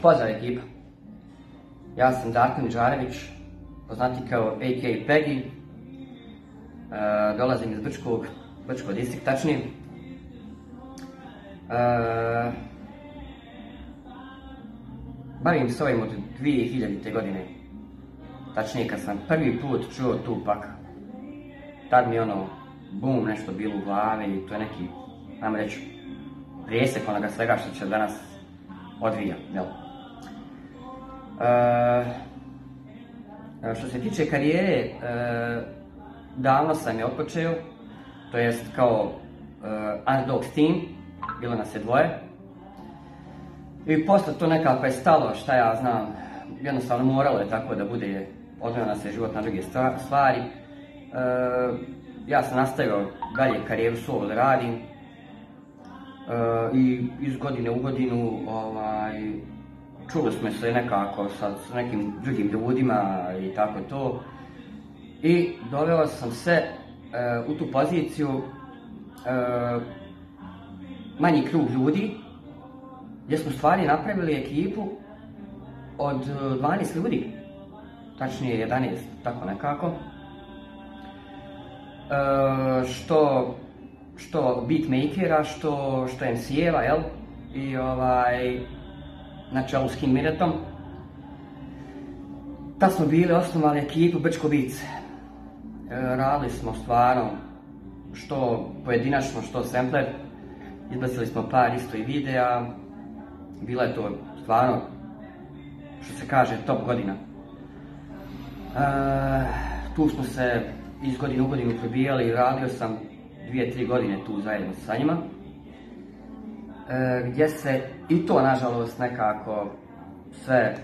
Pozdrav ekipa, ja sam Darko Nižarević, poznati kao a.k.a. Peggy, dolazim iz Brčkog distrikt tačnije. Bavim se ovim od 2000. godine, tačnije kad sam prvi put čuo Tupac. Tad mi je bum, nešto bilo u glavi i to je neki, ajmo reći, presjek onoga svega što će danas odvija, jel? Što se tiče karijere, davno sam je otpočeo, to jest kao Underdogs team, bilo nas je dvoje. I posle to nekako je stalo, šta ja znam, jednostavno moralo je tako da bude, odveo nas je život na druge stvari. Ja sam nastavio dalje karijeru solo da radim i iz godine u godinu čuli smo se nekako sa nekim drugim ljudima i tako to. I doveo sam se u tu poziciju manji krug ljudi, gdje smo stvari napravili ekipu od 12 ljudi, tačnije 11, tako nekako. Što beatmakera, što MC-eva, jel? I na čelu s King Miretom. Tad smo bili osnovali ekipu Brčko Beats. Radili smo stvarno što pojedinačno, što sampler. Izbacili smo par isto i videa. Bila je to stvarno, što se kaže, top godina. Tu smo se iz godine u godinu probijali i radio sam 2-3 godine tu zajedno sa njima. Gdje se i to, nažalost, nekako sve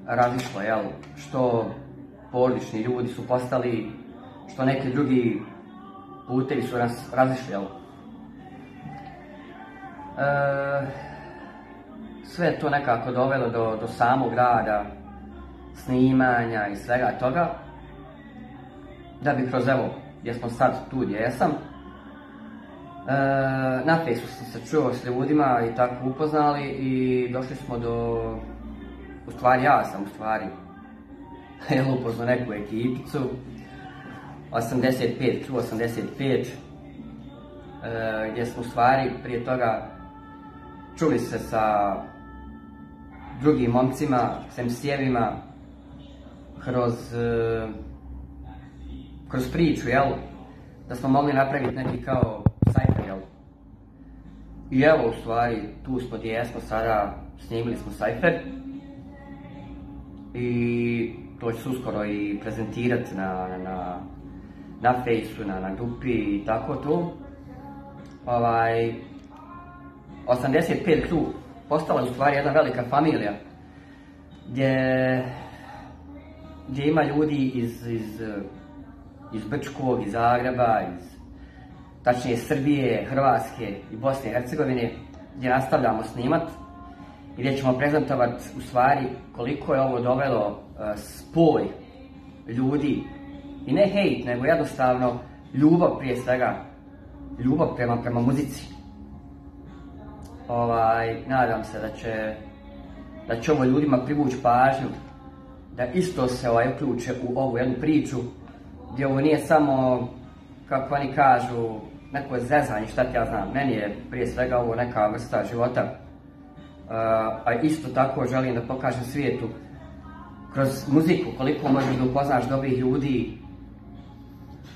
razišlo, jel? Što porodični ljudi su postali, što neki drugi putevi su nas razišli, jel? Sve je to nekako dovelo do samog rada, snimanja i svega toga, da bi kroz evo, gdje smo sad tu gdje jesam, na Facebooku sam se čuo s ljudima i tako upoznali i došli smo do, u stvari ja sam upoznao neku ekipicu, 85, gdje smo u stvari prije toga čuli se sa drugim momcima, s MC-evima, kroz priču, jel? Da smo mogli napraviti neki kao sajfer, jel? I evo, u stvari, tu smo gdje jesmo sada, snimili smo sajfer. I to će se uskoro i prezentirati na Fejsu, na grupi i tako to. 85 Crew postala u stvari jedna velika familija, gdje ima ljudi iz Brčkog, iz Zagreba, tačnije Srbije, Hrvatske i Bosne i Hercegovine, gdje nastavljamo snimat i gdje ćemo prezentovati u stvari koliko je ovo dovelo spoj ljudi i ne hejt, nego jednostavno ljubav prije svega, ljubav prema muzici. Nadam se da će ovo ljudima privući pažnju, da isto se uključe u ovu jednu priču, gdje ovo nije samo, kako oni kažu, neko zezanje, šta ti ja znam. Meni je prije svega ovo neka vrsta života, a isto tako želim da pokažem svijetu kroz muziku koliko možeš da upoznaš dobrih ljudi,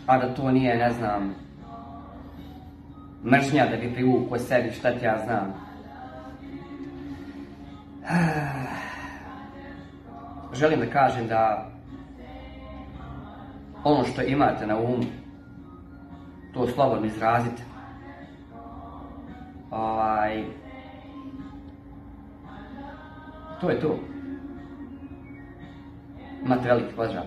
a da to nije, ne znam, mržnja da bi privukao sebi, šta ti ja znam. Želim da kažem da ono što imate na umu, to slobodno izrazite. To je to. Imate veliki pozdrav.